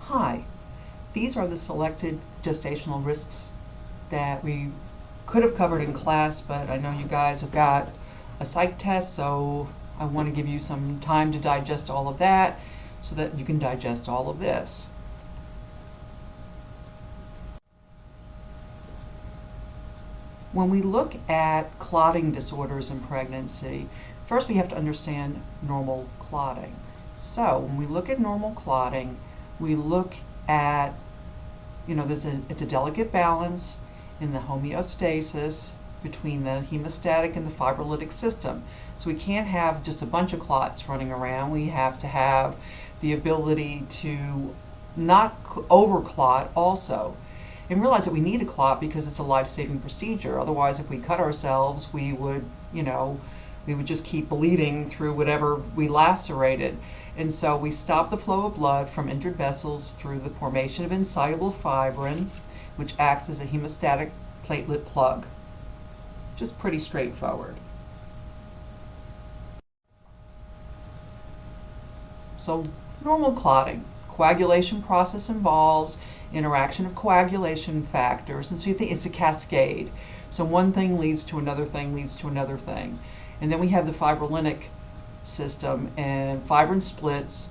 Hi, these are the selected gestational risks that we could have covered in class, but I know you guys have got a psych test, so I want to give you some time to digest all of that so that you can digest all of this. When we look at clotting disorders in pregnancy, first we have to understand normal clotting. So when we look at normal clotting, we look at, it's a delicate balance in the homeostasis between the hemostatic and the fibrolytic system. So we can't have just a bunch of clots running around. We have to have the ability to not overclot also. And realize that we need a clot because it's a life-saving procedure. Otherwise, if we cut ourselves, we would just keep bleeding through whatever we lacerated. And so we stop the flow of blood from injured vessels through the formation of insoluble fibrin, which acts as a hemostatic platelet plug. Just pretty straightforward. So normal clotting. Coagulation process involves interaction of coagulation factors, and so you think it's a cascade. So one thing leads to another thing, leads to another thing. And then we have the fibrinolytic system, and fibrin splits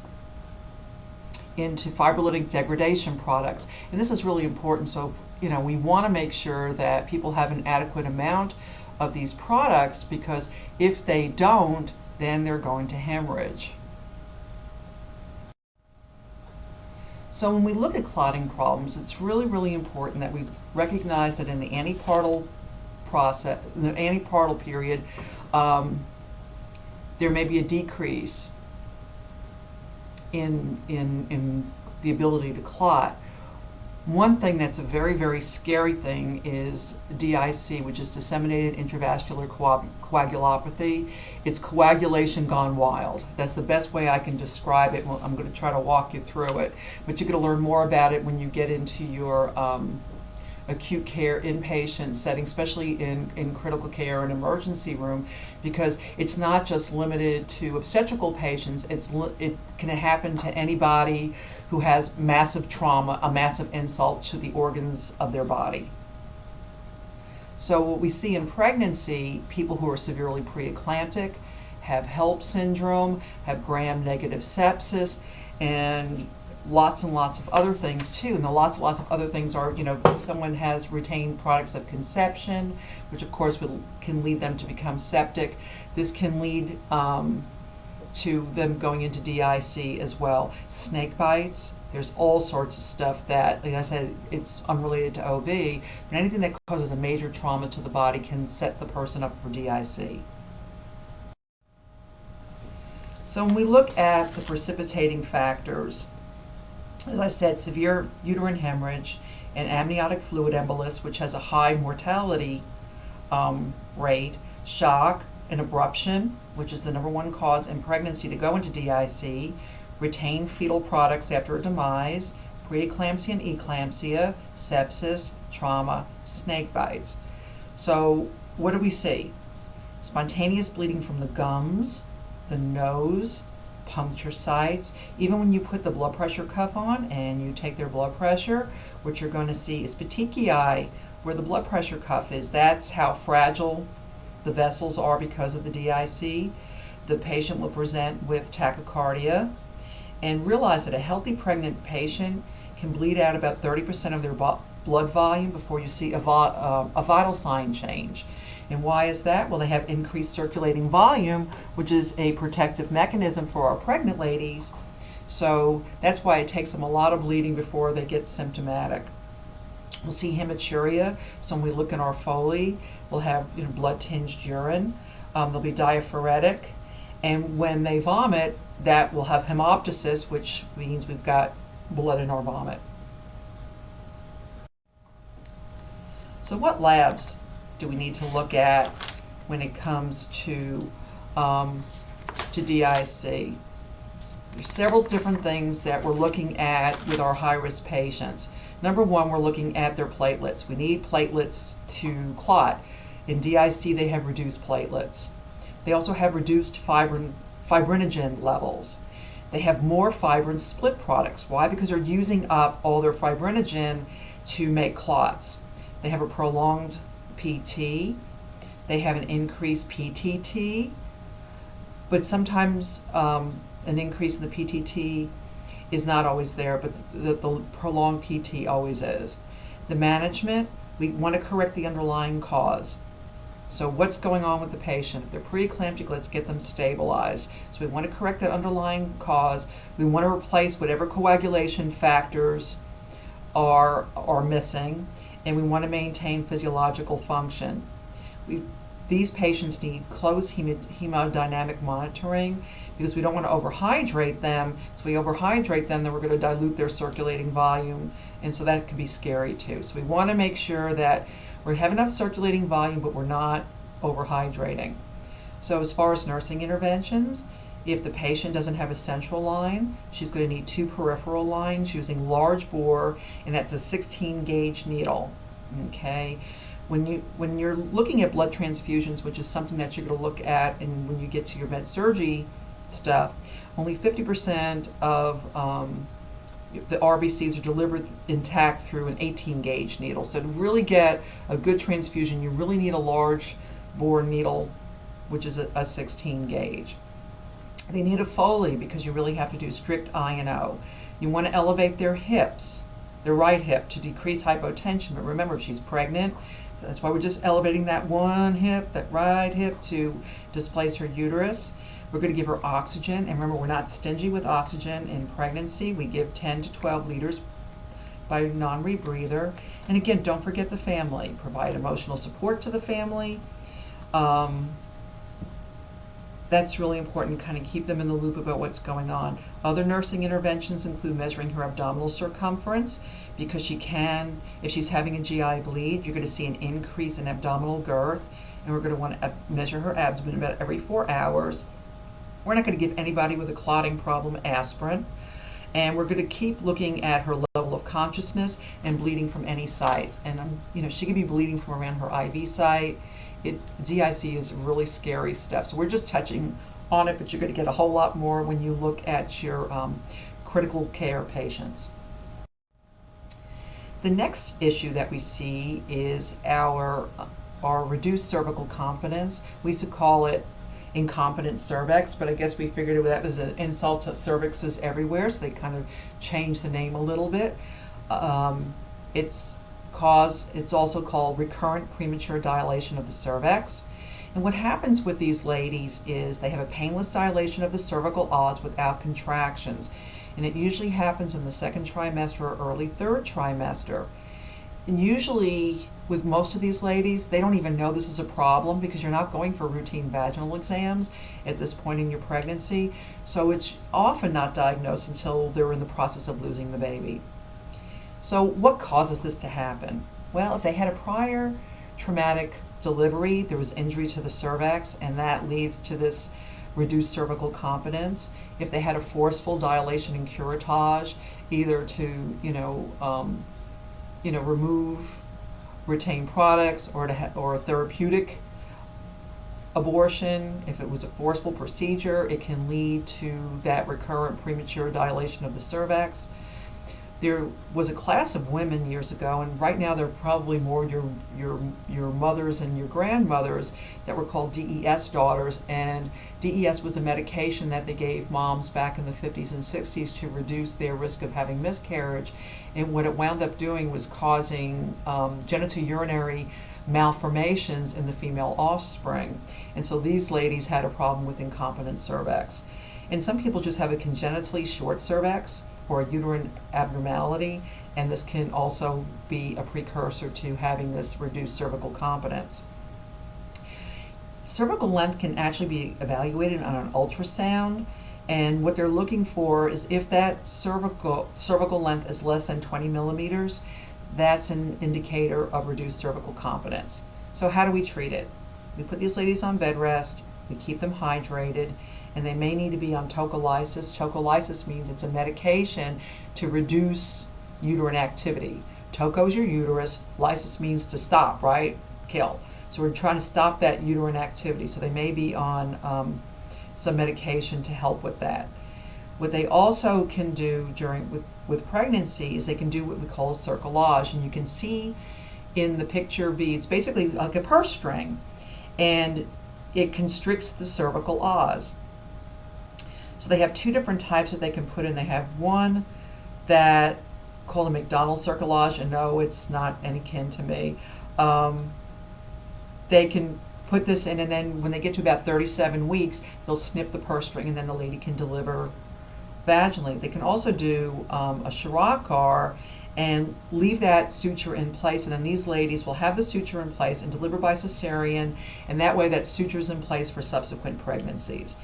into fibrolytic degradation products. And this is really important. So, we want to make sure that people have an adequate amount of these products, because if they don't, then they're going to hemorrhage. So when we look at clotting problems, it's really, really important that we recognize that in the antepartal process, the antepartal period, there may be a decrease in the ability to clot. One thing that's a very, very scary thing is DIC, which is disseminated intravascular coagulopathy. It's coagulation gone wild. That's the best way I can describe it. Well, I'm going to try to walk you through it, but you're going to learn more about it when you get into your acute care inpatient setting, especially in critical care and emergency room, because it's not just limited to obstetrical patients. It can happen to anybody who has massive trauma, a massive insult to the organs of their body. So what we see in pregnancy, people who are severely preeclamptic, have HELLP syndrome, have gram-negative sepsis, and lots of other things too. And the lots of other things are, if someone has retained products of conception, which of course can lead them to become septic. This can lead to them going into DIC as well. Snake bites, there's all sorts of stuff that, like I said, it's unrelated to OB, but anything that causes a major trauma to the body can set the person up for DIC. So when we look at the precipitating factors, as I said, severe uterine hemorrhage and amniotic fluid embolus, which has a high mortality rate, shock and abruption, which is the number one cause in pregnancy to go into DIC, retained fetal products after a demise, preeclampsia and eclampsia, sepsis, trauma, snake bites. So what do we see? Spontaneous bleeding from the gums, the nose, puncture sites. Even when you put the blood pressure cuff on and you take their blood pressure, what you're going to see is petechiae where the blood pressure cuff is. That's how fragile the vessels are because of the DIC. The patient will present with tachycardia, and realize that a healthy pregnant patient can bleed out about 30% of their blood volume before you see a vital sign change. And why is that? Well, they have increased circulating volume, which is a protective mechanism for our pregnant ladies. So that's why it takes them a lot of bleeding before they get symptomatic. We'll see hematuria. So when we look in our Foley, we'll have blood-tinged urine. They'll be diaphoretic. And when they vomit, that will have hemoptysis, which means we've got blood in our vomit. So what labs do we need to look at when it comes to DIC? There's several different things that we're looking at with our high-risk patients. Number one, we're looking at their platelets. We need platelets to clot. In DIC, they have reduced platelets. They also have reduced fibrinogen levels. They have more fibrin split products. Why? Because they're using up all their fibrinogen to make clots. They have a prolonged PT. They have an increased PTT, but sometimes an increase in the PTT is not always there, but the prolonged PT always is. The management, we want to correct the underlying cause. So what's going on with the patient? If they're preeclamptic, let's get them stabilized. So we want to correct that underlying cause. We want to replace whatever coagulation factors are missing, and we want to maintain physiological function. These patients need close hemodynamic monitoring because we don't want to overhydrate them. So if we overhydrate them, then we're going to dilute their circulating volume, and so that can be scary too. So we want to make sure that we have enough circulating volume, but we're not overhydrating. So as far as nursing interventions, if the patient doesn't have a central line, she's going to need 2 peripheral lines using large bore, and that's a 16 gauge needle. Okay. When you're looking at blood transfusions, which is something that you're going to look at, and when you get to your med-surg stuff, only 50% of the RBCs are delivered intact through an 18 gauge needle. So to really get a good transfusion, you really need a large bore needle, which is a 16 gauge. They need a Foley because you really have to do strict I&O. You want to elevate their hips, their right hip, to decrease hypotension. But remember, if she's pregnant, that's why we're just elevating that one hip, that right hip, to displace her uterus. We're going to give her oxygen, and remember, we're not stingy with oxygen in pregnancy. We give 10 to 12 liters by non-rebreather. And again, don't forget the family. Provide emotional support to the family. That's really important, kind of keep them in the loop about what's going on. Other nursing interventions include measuring her abdominal circumference, because she can, if she's having a GI bleed, you're going to see an increase in abdominal girth, and we're going to want to measure her abdomen about every 4 hours. We're not going to give anybody with a clotting problem aspirin, and we're going to keep looking at her level of consciousness and bleeding from any sites. And she could be bleeding from around her IV site. DIC is really scary stuff. So we're just touching on it, but you're going to get a whole lot more when you look at your critical care patients. The next issue that we see is our reduced cervical competence. We used to call it incompetent cervix, but I guess we figured that was an insult to cervixes everywhere, so they kind of changed the name a little bit. It's also called recurrent premature dilation of the cervix. And what happens with these ladies is they have a painless dilation of the cervical os without contractions. And it usually happens in the 2nd trimester or early 3rd trimester. And usually with most of these ladies, they don't even know this is a problem because you're not going for routine vaginal exams at this point in your pregnancy. So it's often not diagnosed until they're in the process of losing the baby. So what causes this to happen? Well, if they had a prior traumatic delivery, there was injury to the cervix, and that leads to this reduced cervical competence. If they had a forceful dilation and curettage, either to remove retained products or a therapeutic abortion, if it was a forceful procedure, it can lead to that recurrent premature dilation of the cervix. There was a class of women years ago, and right now they're probably more your mothers and your grandmothers, that were called DES daughters. And DES was a medication that they gave moms back in the 50s and 60s to reduce their risk of having miscarriage. And what it wound up doing was causing genitourinary malformations in the female offspring. And so these ladies had a problem with incompetent cervix. And some people just have a congenitally short cervix or a uterine abnormality, and this can also be a precursor to having this reduced cervical competence. Cervical length can actually be evaluated on an ultrasound, and what they're looking for is if that cervical length is less than 20 millimeters, that's an indicator of reduced cervical competence. So how do we treat it? We put these ladies on bed rest, we keep them hydrated, and they may need to be on tocolysis. Tocolysis means it's a medication to reduce uterine activity. Toco is your uterus, lysis means to stop, right? Kill. So we're trying to stop that uterine activity. So they may be on some medication to help with that. What they also can do with pregnancy is they can do what we call cerclage, and you can see in the picture beads basically like a purse string, and it constricts the cervical os. So they have two different types that they can put in. They have one that called a McDonald's cerclage, and no, it's not any kin to me. They can put this in, and then when they get to about 37 weeks, they'll snip the purse string, and then the lady can deliver vaginally. They can also do a Shirokar and leave that suture in place, and then these ladies will have the suture in place and deliver by cesarean, and that way that suture is in place for subsequent pregnancies.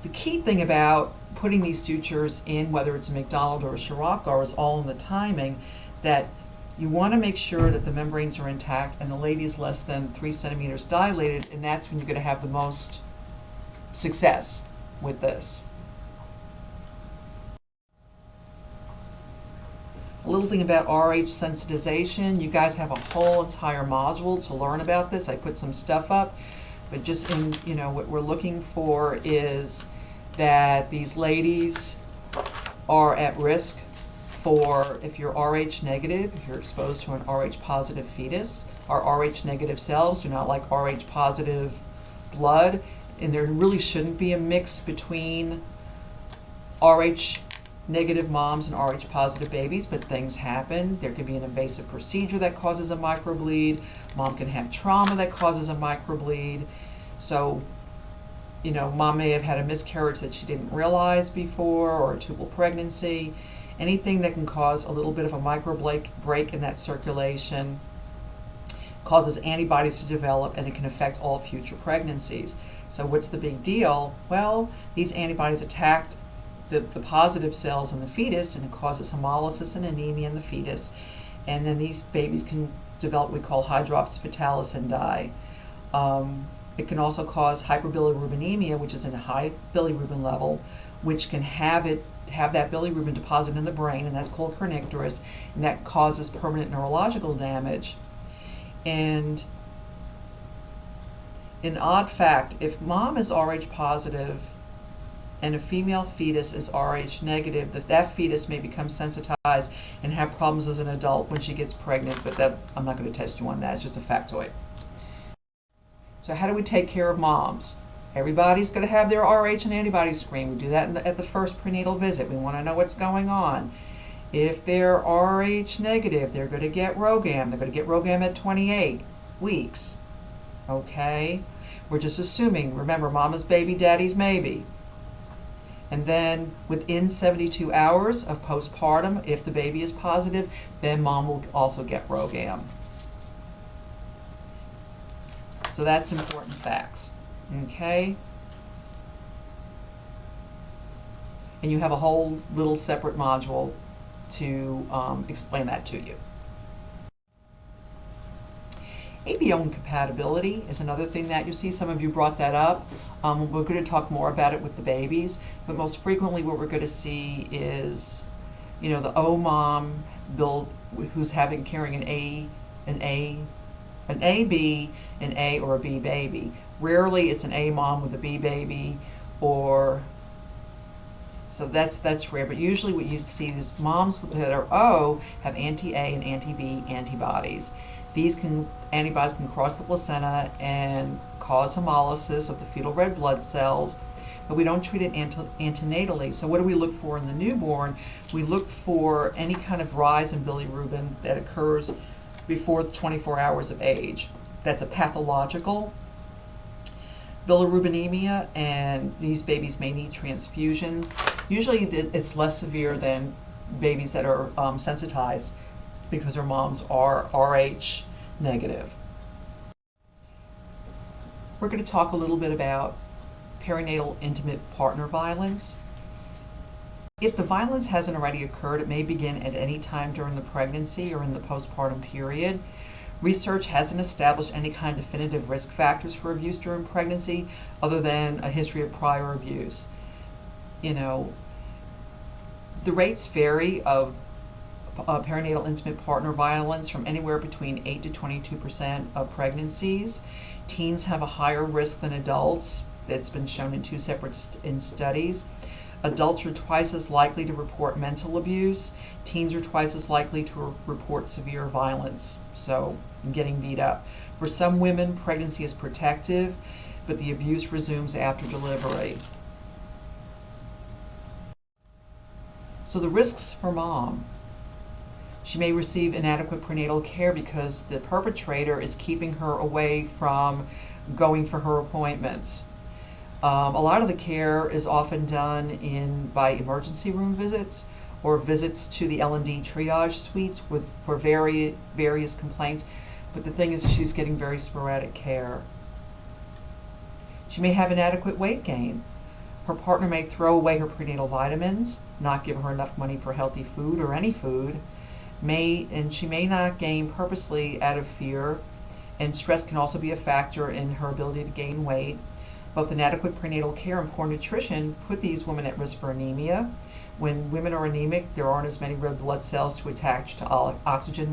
The key thing about putting these sutures in, whether it's a McDonald or a Shirokar, is all in the timing, that you want to make sure that the membranes are intact and the lady is less than 3 centimeters dilated, and that's when you're going to have the most success with this. A little thing about RH sensitization. You guys have a whole entire module to learn about this. I put some stuff up, but just in, what we're looking for is that these ladies are at risk for, if you're RH negative, if you're exposed to an RH positive fetus. Our RH negative cells do not like RH positive blood, and there really shouldn't be a mix between RH negative moms and RH positive babies, but things happen. There could be an invasive procedure that causes a microbleed. Mom can have trauma that causes a microbleed. So, mom may have had a miscarriage that she didn't realize before, or a tubal pregnancy. Anything that can cause a little bit of a micro break in that circulation causes antibodies to develop, and it can affect all future pregnancies. So what's the big deal? Well, these antibodies attack the positive cells in the fetus, and it causes hemolysis and anemia in the fetus, and then these babies can develop what we call hydrops fetalis and die. It can also cause hyperbilirubinemia, which is a high bilirubin level, which can have that bilirubin deposit in the brain, and that's called kernicterus, and that causes permanent neurological damage. And an odd fact, if mom is Rh positive and a female fetus is Rh negative, that fetus may become sensitized and have problems as an adult when she gets pregnant, but that I'm not going to test you on that. It's just a factoid. So how do we take care of moms? Everybody's going to have their Rh and antibody screen. We do that at the first prenatal visit. We want to know what's going on. If they're Rh negative, they're going to get RhoGAM. They're going to get RhoGAM at 28 weeks. Okay? We're just assuming. Remember, mama's baby, daddy's maybe. And then within 72 hours of postpartum, if the baby is positive, then mom will also get RhoGAM. So that's important facts. Okay? And you have a whole little separate module to explain that to you. ABO incompatibility is another thing that you see. Some of you brought that up. We're going to talk more about it with the babies, but most frequently what we're going to see is, the O mom who's carrying an AB, an A, or a B baby. Rarely it's an A mom with a B baby, so that's rare. But usually what you see is moms that are O have anti-A and anti-B antibodies. These antibodies can cross the placenta and cause hemolysis of the fetal red blood cells, but we don't treat it antenatally. So what do we look for in the newborn? We look for any kind of rise in bilirubin that occurs before the 24 hours of age. That's a pathological bilirubinemia, and these babies may need transfusions. Usually it's less severe than babies that are sensitized because their moms are Rh negative. We're going to talk a little bit about perinatal intimate partner violence. If the violence hasn't already occurred, it may begin at any time during the pregnancy or in the postpartum period. Research hasn't established any kind of definitive risk factors for abuse during pregnancy other than a history of prior abuse. The rates vary of perinatal intimate partner violence from anywhere between 8 to 22% of pregnancies. Teens have a higher risk than adults. That's been shown in two separate studies. Adults are twice as likely to report mental abuse. Teens are twice as likely to report severe violence, so getting beat up. For some women, pregnancy is protective, but the abuse resumes after delivery. So the risks for mom. She may receive inadequate prenatal care because the perpetrator is keeping her away from going for her appointments. A lot of the care is often done by emergency room visits or visits to the L&D triage suites for various complaints. But the thing is, she's getting very sporadic care. She may have inadequate weight gain. Her partner may throw away her prenatal vitamins, not give her enough money for healthy food or any food, and she may not gain purposely out of fear, and stress can also be a factor in her ability to gain weight. Both inadequate prenatal care and poor nutrition put these women at risk for anemia. When women are anemic, there aren't as many red blood cells to attach to oxygen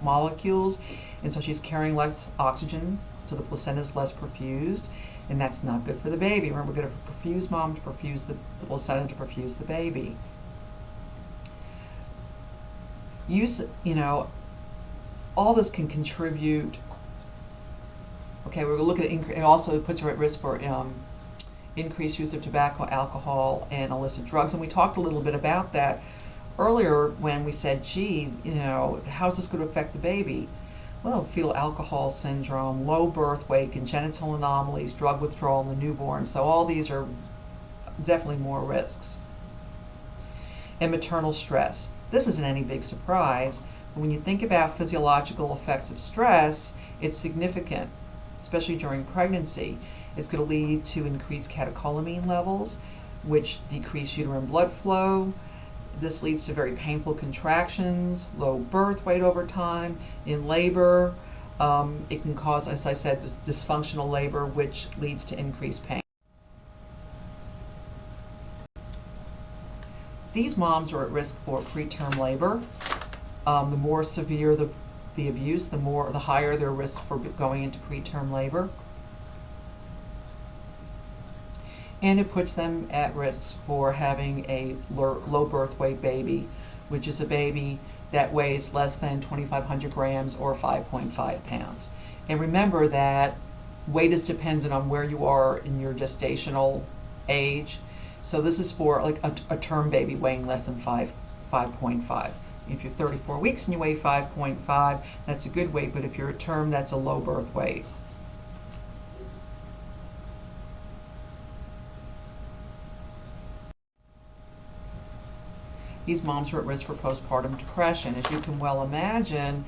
molecules, and so she's carrying less oxygen, so the placenta is less perfused, and that's not good for the baby. Remember, we're going to perfuse mom to perfuse the placenta to perfuse the baby. All this can contribute. Okay, we're going to look at it also puts her at risk for increased use of tobacco, alcohol, and illicit drugs. And we talked a little bit about that earlier when we said, gee, how's this going to affect the baby? Well, fetal alcohol syndrome, low birth weight, congenital anomalies, drug withdrawal in the newborn. So all these are definitely more risks. And maternal stress. This isn't any big surprise. But when you think about physiological effects of stress, it's significant, especially during pregnancy. It's going to lead to increased catecholamine levels, which decrease uterine blood flow. This leads to very painful contractions, low birth weight over time. In labor, it can cause, as I said, dysfunctional labor, which leads to increased pain. These moms are at risk for preterm labor. The more severe the abuse, the higher their risk for going into preterm labor. And it puts them at risk for having a low birth weight baby, which is a baby that weighs less than 2,500 grams or 5.5 pounds. And remember that weight is dependent on where you are in your gestational age. So this is for like a term baby weighing less than 5.5. If you're 34 weeks and you weigh 5.5, that's a good weight, but if you're a term, that's a low birth weight. These moms are at risk for postpartum depression. As you can well imagine,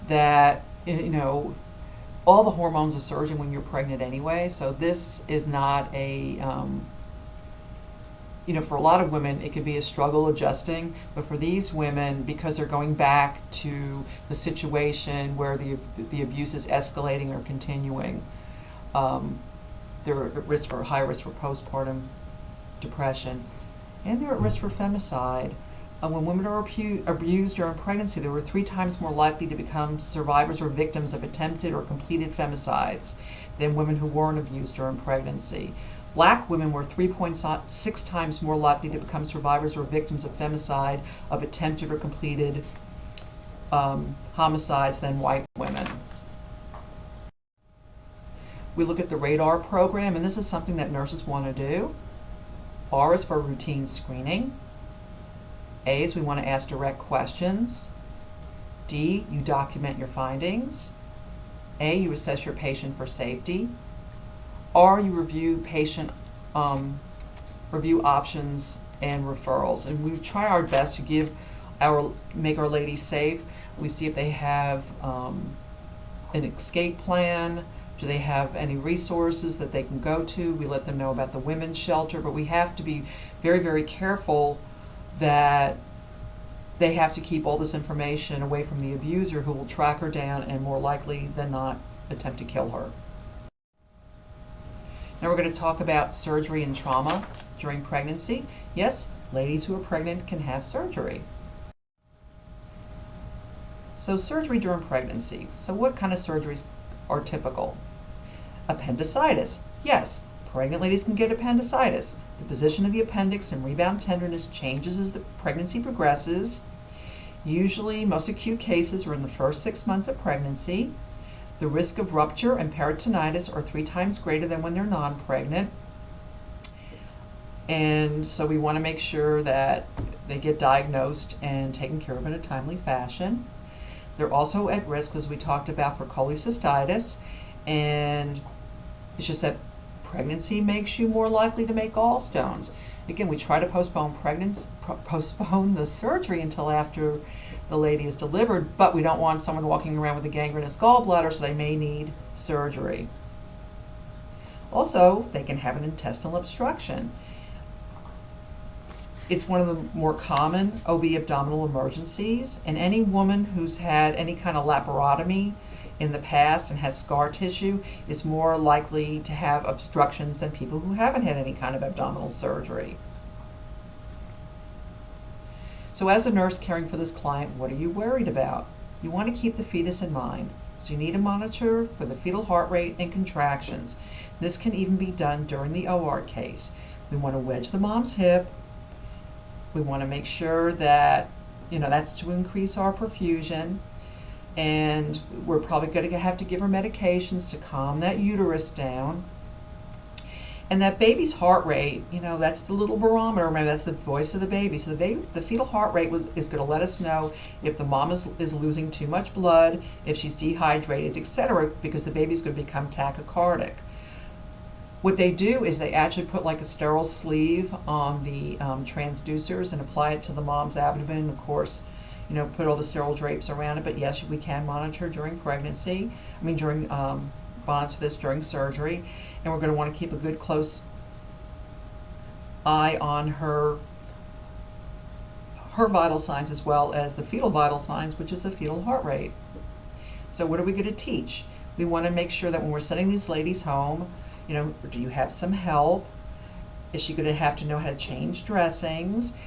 that all the hormones are surging when you're pregnant anyway, so this is not a for a lot of women, it can be a struggle adjusting, but for these women, because they're going back to the situation where the abuse is escalating or continuing, they're at high risk for postpartum depression, and they're at risk for femicide. When women are abused during pregnancy, they were 3 times more likely to become survivors or victims of attempted or completed femicides than women who weren't abused during pregnancy. Black women were 3.6 times more likely to become survivors or victims of femicide, of attempted or completed homicides than white women. We look at the RADAR program, and this is something that nurses want to do. R is for routine screening. A is we want to ask direct questions. D, you document your findings. A, you assess your patient for safety. R, you review patient review options and referrals. And we try our best to make our ladies safe. We see if they have an escape plan. Do they have any resources that they can go to? We let them know about the women's shelter, but we have to be very, very careful that they have to keep all this information away from the abuser, who will track her down and more likely than not attempt to kill her. Now we're going to talk about surgery and trauma during pregnancy. Yes, ladies who are pregnant can have surgery. So surgery during pregnancy. So what kind of surgeries are typical? Appendicitis. Yes, pregnant ladies can get appendicitis. The position of the appendix and rebound tenderness changes as the pregnancy progresses. Usually, most acute cases are in the first 6 months of pregnancy. The risk of rupture and peritonitis are 3 times greater than when they're non-pregnant. And so we want to make sure that they get diagnosed and taken care of in a timely fashion. They're also at risk, as we talked about, for cholecystitis, and it's just that pregnancy makes you more likely to make gallstones. Again, we try to postpone the surgery until after the lady is delivered, but we don't want someone walking around with a gangrenous gallbladder, so they may need surgery. Also, they can have an intestinal obstruction. It's one of the more common OB abdominal emergencies, and any woman who's had any kind of laparotomy in the past and has scar tissue is more likely to have obstructions than people who haven't had any kind of abdominal surgery. So as a nurse caring for this client, what are you worried about? You want to keep the fetus in mind. So you need to monitor for the fetal heart rate and contractions. This can even be done during the OR case. We want to wedge the mom's hip. We want to make sure that, that's to increase our perfusion. And we're probably going to have to give her medications to calm that uterus down. And that baby's heart rate, that's the little barometer. Remember, that's the voice of the baby. So the fetal heart rate is going to let us know if the mom is losing too much blood, if she's dehydrated, etc., because the baby's going to become tachycardic. What they do is they actually put like a sterile sleeve on the transducers and apply it to the mom's abdomen. Of course, put all the sterile drapes around it. But yes, we can monitor during pregnancy. Monitor this during surgery, and we're going to want to keep a good close eye on her vital signs as well as the fetal vital signs, which is the fetal heart rate. So what are we going to teach? We want to make sure that when we're sending these ladies home, do you have some help? Is she going to have to know how to change dressings?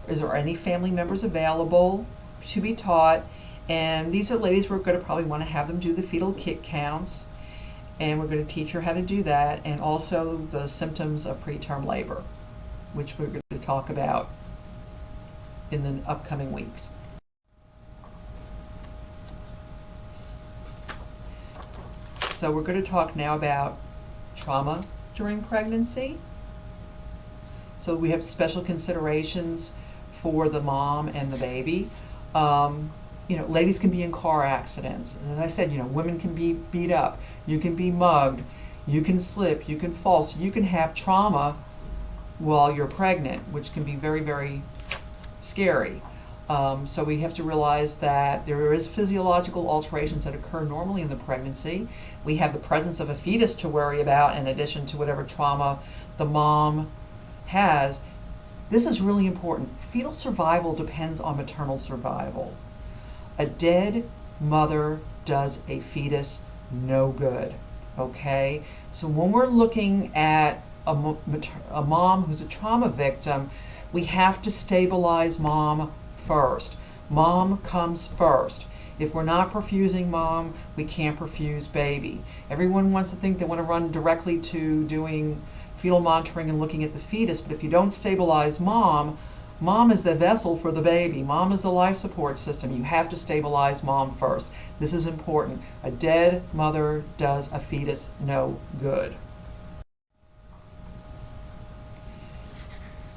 Is there any family members available to be taught? And these are ladies we're going to probably want to have them do the fetal kick counts, and we're going to teach her how to do that, and also the symptoms of preterm labor, which we're going to talk about in the upcoming weeks. So we're going to talk now about trauma during pregnancy. So we have special considerations for the mom and the baby. Ladies can be in car accidents. As I said, women can be beat up. You can be mugged. You can slip. You can fall. So you can have trauma while you're pregnant, which can be very, very scary. So we have to realize that there is physiological alterations that occur normally in the pregnancy. We have the presence of a fetus to worry about in addition to whatever trauma the mom has. This is really important. Fetal survival depends on maternal survival. A dead mother does a fetus no good, okay? So when we're looking at a mom who's a trauma victim, we have to stabilize mom first. Mom comes first. If we're not perfusing mom, we can't perfuse baby. Everyone wants to think they want to run directly to doing fetal monitoring and looking at the fetus, but if you don't stabilize mom, mom is the vessel for the baby. Mom is the life support system. You have to stabilize mom first. This is important. A dead mother does a fetus no good.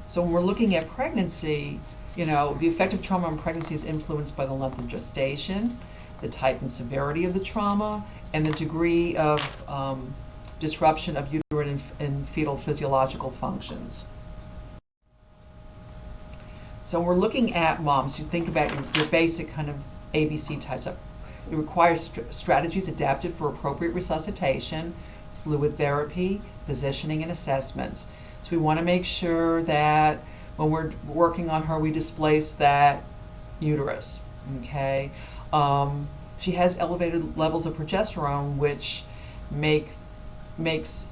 So when we're looking at pregnancy, the effect of trauma on pregnancy is influenced by the length of gestation, the type and severity of the trauma, and the degree of disruption of uterine and fetal physiological functions. So we're looking at moms. You think about your basic kind of ABC type stuff. It requires strategies adapted for appropriate resuscitation, fluid therapy, positioning, and assessments. So we want to make sure that when we're working on her, we displace that uterus, okay? She has elevated levels of progesterone, which makes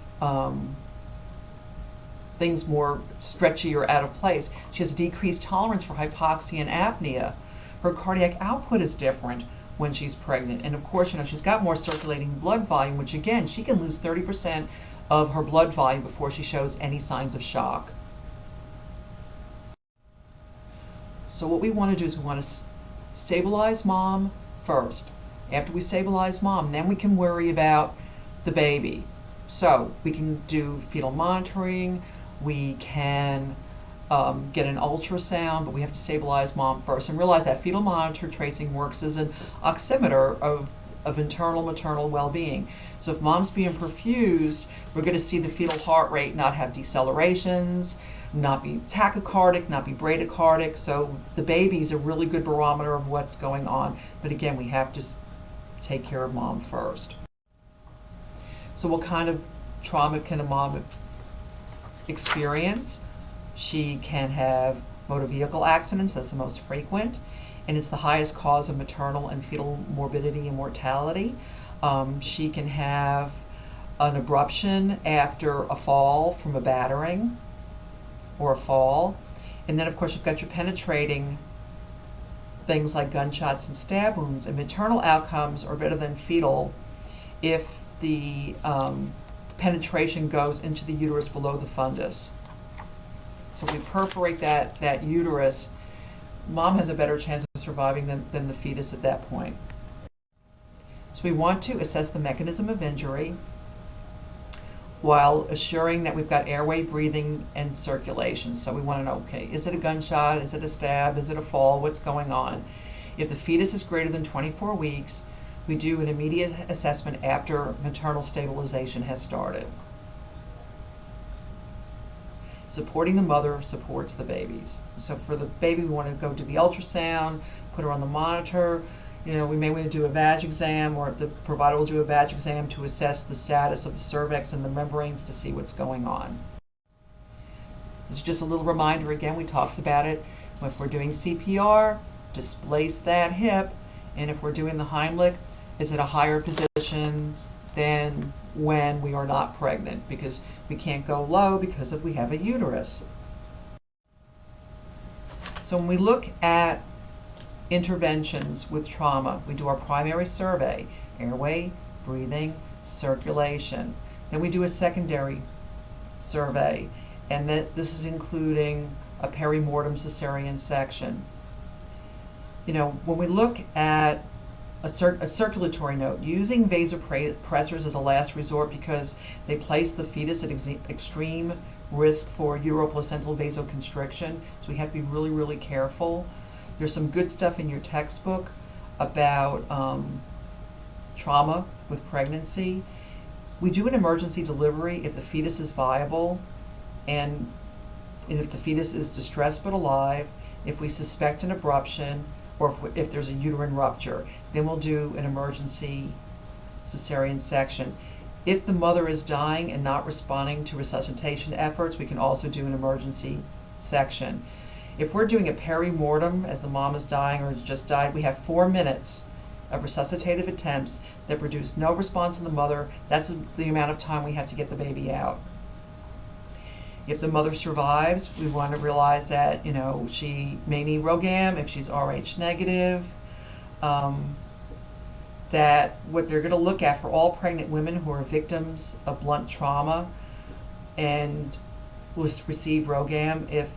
things more stretchy or out of place. She has a decreased tolerance for hypoxia and apnea. Her cardiac output is different when she's pregnant. And of course, she's got more circulating blood volume, which again, she can lose 30% of her blood volume before she shows any signs of shock. So what we want to do is we want to stabilize mom first. After we stabilize mom, then we can worry about the baby. So we can do fetal monitoring, we can get an ultrasound, but we have to stabilize mom first and realize that fetal monitor tracing works as an oximeter of internal maternal well-being. So if mom's being perfused, we're going to see the fetal heart rate not have decelerations, not be tachycardic, not be bradycardic. So the baby's a really good barometer of what's going on. But again, we have to take care of mom first. So what kind of trauma can a mom experience? She can have motor vehicle accidents, that's the most frequent, and it's the highest cause of maternal and fetal morbidity and mortality. She can have an abruption after a fall from a battering or a fall. And then, of course, you've got your penetrating things like gunshots and stab wounds. And maternal outcomes are better than fetal if the penetration goes into the uterus below the fundus. So if we perforate that uterus, mom has a better chance of surviving than the fetus at that point. So we want to assess the mechanism of injury while assuring that we've got airway, breathing, and circulation. So we want to know, okay, is it a gunshot? Is it a stab? Is it a fall? What's going on? If the fetus is greater than 24 weeks, we do an immediate assessment after maternal stabilization has started. Supporting the mother supports the babies. So for the baby, we want to go do the ultrasound, put her on the monitor. We may want to do a vag exam, or the provider will do a vag exam to assess the status of the cervix and the membranes to see what's going on. This is just a little reminder again, we talked about it. If we're doing CPR, displace that hip, and if we're doing the Heimlich, it's at a higher position than when we are not pregnant, because we can't go low because we have a uterus. So when we look at interventions with trauma, we do our primary survey, airway, breathing, circulation. Then we do a secondary survey, and this is including a perimortem cesarean section. When we look at a circulatory note, using vasopressors as a last resort because they place the fetus at extreme risk for uteroplacental vasoconstriction, so we have to be really, really careful. There's some good stuff in your textbook about trauma with pregnancy. We do an emergency delivery if the fetus is viable and if the fetus is distressed but alive, if we suspect an abruption, or if there's a uterine rupture. Then we'll do an emergency cesarean section. If the mother is dying and not responding to resuscitation efforts, we can also do an emergency section. If we're doing a perimortem, as the mom is dying or has just died, we have 4 minutes of resuscitative attempts that produce no response in the mother. That's the amount of time we have to get the baby out. If the mother survives, we want to realize that, she may need RhoGAM if she's Rh negative. That what they're going to look at for all pregnant women who are victims of blunt trauma and will receive RhoGAM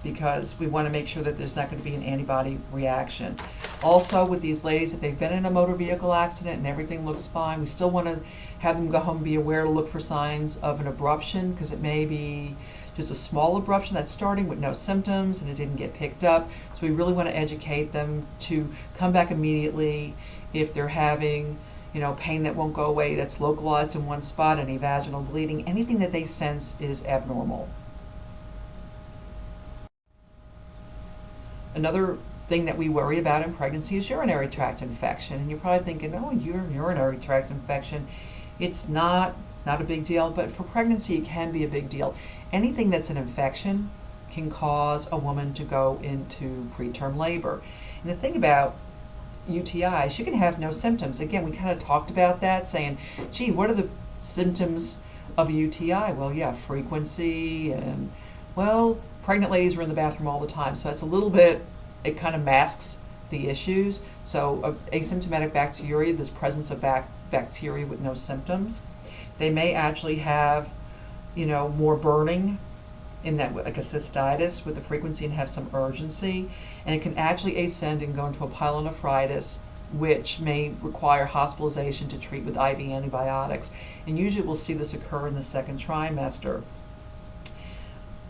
because we want to make sure that there's not going to be an antibody reaction. Also, with these ladies, if they've been in a motor vehicle accident and everything looks fine, we still want to have them go home and be aware to look for signs of an abruption, because it may be just a small abruption that's starting with no symptoms and it didn't get picked up. So we really want to educate them to come back immediately if they're having pain that won't go away, that's localized in one spot, any vaginal bleeding, anything that they sense is abnormal. Another thing that we worry about in pregnancy is urinary tract infection. And you're probably thinking, oh, urinary tract infection. It's not a big deal, but for pregnancy it can be a big deal. Anything that's an infection can cause a woman to go into preterm labor. And the thing about UTIs, you can have no symptoms. Again, we kind of talked about that, saying, gee, what are the symptoms of a UTI? Well, yeah, frequency, and, pregnant ladies are in the bathroom all the time, so that's a little bit, it kind of masks the issues. So asymptomatic bacteriuria, this presence of bacteria with no symptoms. They may actually have, more burning in that, like a cystitis, with the frequency and have some urgency, and it can actually ascend and go into a pyelonephritis, which may require hospitalization to treat with IV antibiotics. And usually we'll see this occur in the second trimester.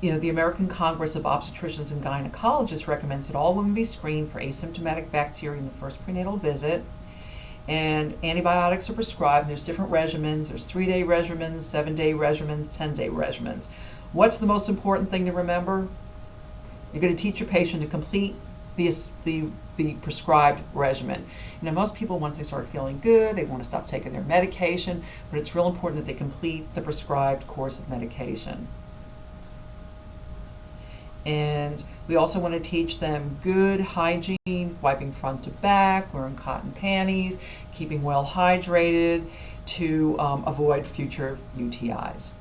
The American Congress of Obstetricians and Gynecologists recommends that all women be screened for asymptomatic bacteria in the first prenatal visit. And antibiotics are prescribed. There's different regimens. There's 3-day regimens, 7-day regimens, 10-day regimens. What's the most important thing to remember? You're going to teach your patient to complete the prescribed regimen. Most people, once they start feeling good, they want to stop taking their medication, but it's real important that they complete the prescribed course of medication. And we also want to teach them good hygiene, wiping front to back, wearing cotton panties, keeping well hydrated to avoid future UTIs.